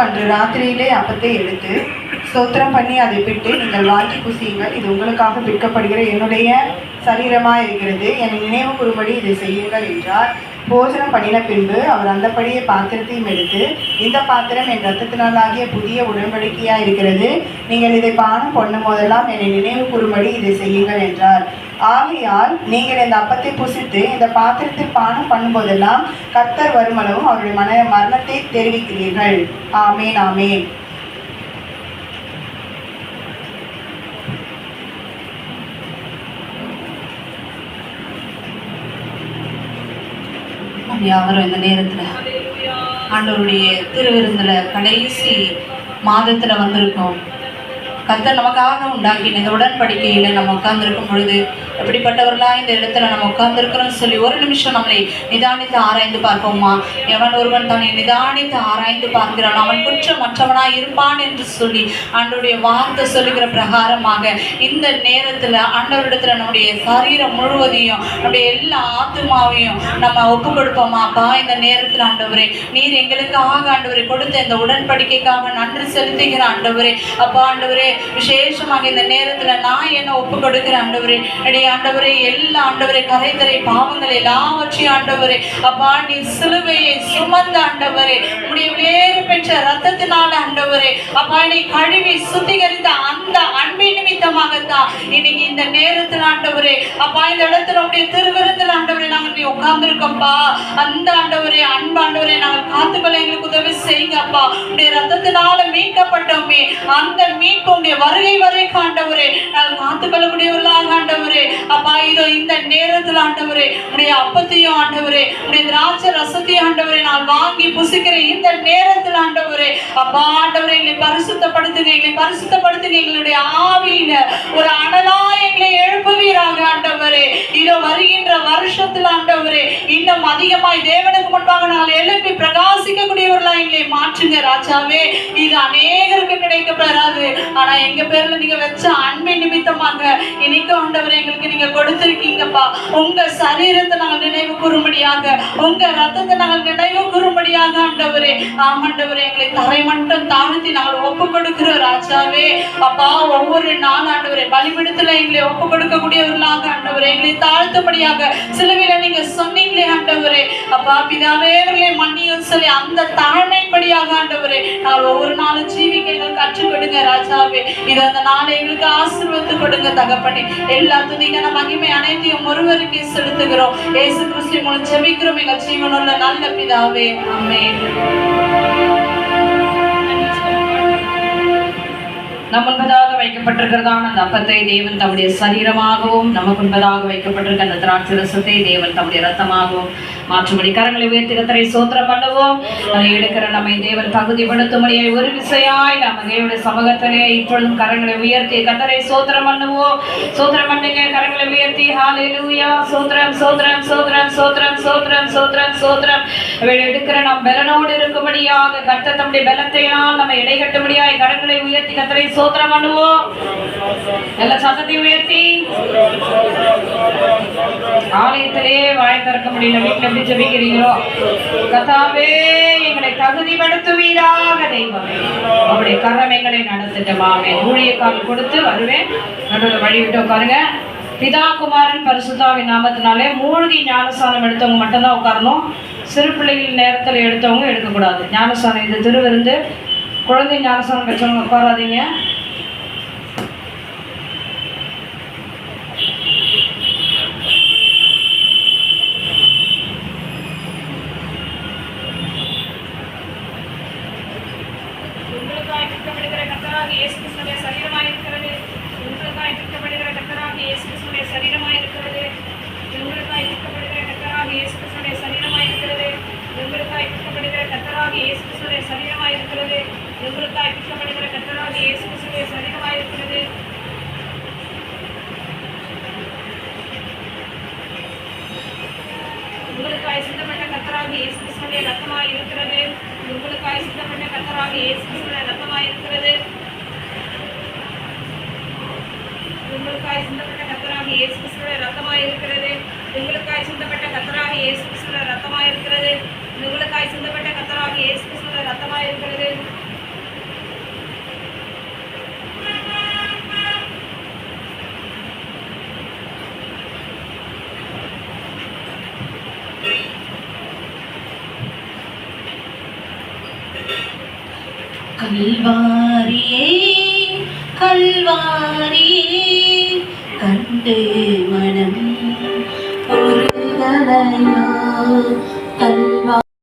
அன்று ராத்திரியிலே அப்பத்தை எடுத்து ஸ்தோத்திரம் பண்ணி அதை பிட்டு, நீங்கள் வாங்கி புசியுங்கள், இது உங்களுக்காக விற்கப்படுகிற என்னுடைய சரீரமாக இருக்கிறது, என்னை நினைவு கூறும்படி இதை செய்யுங்கள் என்றார். போஜனம் பண்ணின பின்பு அவர் அந்தபடியே பாத்திரத்தையும் எடுத்து, இந்த பாத்திரம் என் இரத்தத்தினாலாகிய புதிய உடன்படிக்கையாக இருக்கிறது, நீங்கள் இதை பானம் பண்ணும் போதெல்லாம் என்னை நினைவு கூறும்படி இதை செய்யுங்கள் என்றார். ஆகையால் நீங்கள் இந்த அப்பத்தை புசித்து இந்த பாத்திரத்தில் பானம் பண்ணும்போதெல்லாம் கர்த்தர் வருமளவும் அவருடைய மரணத்தை தெரிவிக்கிறீர்கள். ஆமேன், ஆமேன். யாவரும் இந்த நேரத்தில் ஆண்டவருடைய திருவிருந்துல கடைசி மாதத்துல வந்திருக்கோம். கர்த்தர் நமக்காக உண்டாக்கின இந்த உடன்படிக்கையில நம்ம உட்கார்ந்துருக்கும் பொழுது எப்படிப்பட்டவர்களா இந்த இடத்துல நம்ம உட்கார்ந்துருக்கிறோம்னு சொல்லி ஒரு நிமிஷம் நம்மளை நிதானித்து ஆராய்ந்து பார்ப்போமா? எவன் ஒருவன் தன்னை நிதானித்து ஆராய்ந்து பார்க்கிறான் அவன் குற்றமற்றவனாய் இருப்பான் என்று சொல்லி ஆண்டவருடைய வார்த்தை சொல்லுகிற பிரகாரமாக இந்த நேரத்துல ஆண்டவரிடத்துல நம்முடைய சரீரம் முழுவதையும் நம்முடைய எல்லா ஆத்துமாவையும் நம்ம ஒப்பு கொடுப்போமா? அப்பா, இந்த நேரத்தில் ஆண்டவரே, நீர் எங்களுக்காக ஆண்டவரை கொடுத்த இந்த உடன்படிக்கைக்காக நன்றி செலுத்துகிற ஆண்டவரே. அப்பா ஆண்டவரே, விசேஷமாக இந்த நேரத்துல நான் என்ன ஒப்பு கொடுக்கிற ஆண்டவரே, ஆண்டவரே, எல்லா ஆண்டவரே கரைதரை பாவங்கள் எல்லாவற்றையும் ஆண்டவரே, அப்பா நீ சிலுவையை சுமந்த ஆண்டவரே, உடைய வேறு பெற்ற ரத்தத்தினால ஆண்டவரே, அப்பா நீ கழுவி சுத்திகரித்த அந்த அன்பின் நிமித்தமாகத்தான் இன்னைக்கு இந்த நேரத்தில் ஆண்டவரே, அப்பா இந்த இடத்துல உடைய திருவிருந்தில் ஆண்டவரே நாங்கள் நீ உட்கார்ந்துருக்கோம்ப்பா. அந்த ஆண்டவரே, அன்பு ஆண்டவரே, நாங்கள் காத்துக்களை எங்களுக்கு உதவி செய்யுங்கப்பா. உடைய ரத்தத்தினால மீட்கப்பட்டோமே, அந்த மீட்பு உடைய வருகை வரை ஆண்டவரே நாங்கள் காத்துக்கொள்ளக்கூடியவர்களாக ஆண்டவரே. அப்பா இதோ இந்த நேரத்தில் ஆண்டவரே உடைய அப்பத்தையும் ஆண்டவரே உடைய திராட்சை ரசத்தையும் ஆண்டவரே நான் வாங்கி புசிக்கிற இந்த நேரத்தில் ஆண்டவரே, அப்பா ஆண்டவரே எங்களை பரிசுத்தப்படுத்துங்க, எங்களுடைய ஆவியில ஒரு அனலா எங்களை எழுப்புவீராக ஆண்டவரே. இதோ வருகின்ற வருஷத்தில் ஆண்டவரே இன்னும் அதிகமாய் தேவனுக்கு முன்பாக நாங்கள் எழுப்பி பிரகாசிக்கக்கூடியவர்களா எங்களை மாற்றுங்க ராஜாவே. இது அநேகருக்கு கிடைக்கப்படாது, ஆனா எங்க பேர்ல நீங்க வச்ச அன்பின் நிமித்தமாக இன்னைக்கு ஆண்டவரே எங்களுக்கு நீங்க கொடுத்திருக்கீங்கப்பா. உங்க சரீரத்தை நாங்கள் நினைவு கூறும்படியாக, உங்க ரத்தத்தை நாங்கள் நினைவு கூறும்படியாக ஆண்டவரே, ஆண்டவரே எங்களை தரை மட்டும் தாழ்த்தி நாங்கள் ஒப்பு கொடுக்கிறோம் ராஜாவே. அப்பா ஒவ்வொரு நாள் ஆண்டவரே பலிபீடத்துல எங்களை ஒப்பு கொடுக்கக்கூடியவர்களாக ஆண்டவரே எங்களை தாழ்த்தும்படியாக சிலுவையில நீங்க சொன்னீங்களே ஆண்டவரே. அப்பா பிதாவே அவர்களை மன்னியும் சொல்லி அந்த தாழ்மைப்படியாக ஆண்டவரே நாங்கள் ஒவ்வொரு நாளும் ஜீவிக்க எங்களுக்கு கற்றுக் கொடுங்க ராஜாவே. இது அந்த நாளை எங்களுக்கு ஆசீர்வதித்து கொடுங்க தகப்பனே. எல்லா துதிக்கான மகிமை அனைத்தையும் ஒருவருக்கு செலுத்துகிறோம். இயேசு கிறிஸ்து மூலம் ஜெபிக்கிறோம் எங்கள் ஜீவனுள்ள நல்ல பிதாவே, ஆமென். நம் முன்பதாக வைக்கப்பட்டிருக்கிறதான அந்த அப்பத்தை தேவன் தம்முடைய சரீரமாகவும் நமக்கு முன்பதாக வைக்கப்பட்டிருக்க அந்த திராட்சை ரசத்தை தேவன் தம்முடைய ரத்தமாகவும் மாற்றும்படி கரங்களை உயர்த்தி கர்த்தரை ஸ்தோத்திரம் பண்ணுவோம். அதை எடுக்கிற நம்மை தேவன் தகுதிப்படுத்தும்படியாய் ஒரு விசையாய் நம்ம தேவனுடைய சமூகத்திலே இப்பொழுதும் கரங்களை உயர்த்தி கர்த்தரை ஸ்தோத்திரம் பண்ணுவோம். ஸ்தோத்திரம் பண்ணுங்க, கரங்களை உயர்த்தி ஹல்லேலூயா, ஸ்தோத்திரம் ஸ்தோத்திரம் ஸ்தோத்திரம் ஸ்தோத்திரம் ஸ்தோத்திரம் ஸ்தோத்திரம் ஸ்தோத்திரம். எடுக்கிற நாம் பலனோடு இருக்கும்படியாக கர்த்தர் தம்முடைய பலத்தையால் நம்ம இடைகட்டும்படியாய் கரங்களை உயர்த்தி கர்த்தரை ஸ்தோத்திரம் பண்ணுவோம். எல்லா சத்தத்தை உயர்த்தி ஆலயத்திலே வாய் திறக்க முடியல, வீட்டில் எப்படி ஜெபிக்கிறீங்களோ கர்த்தாவே எங்களை தகுதிப்படுத்துவீராக தெய்வமே, அவருடைய கரம் எங்களை நடத்திட்டமாமே. ஊழியக்காரர் கொடுத்து வருவேன், நடுவில் வழி விட்டு உட்காருங்க. பிதா குமாரன் பரிசுத்தாவின் நாமத்தினாலே மூழ்கி ஞானஸ்தானம் எடுத்தவங்க மட்டும்தான் உட்காரணும். சிறு பிள்ளைகள் நேரத்தில் எடுத்தவங்க எடுக்கக்கூடாது. ஞானஸ்தானம் இது திருவிருந்து, குழந்தை ஞானஸ்தானம் பெற்றவங்க உட்காராதீங்க. ரத்தமாயிருக்கிறது. கல்வாரியே கல்வாரியே கண்டு மனம் உருகலையோ கல்வா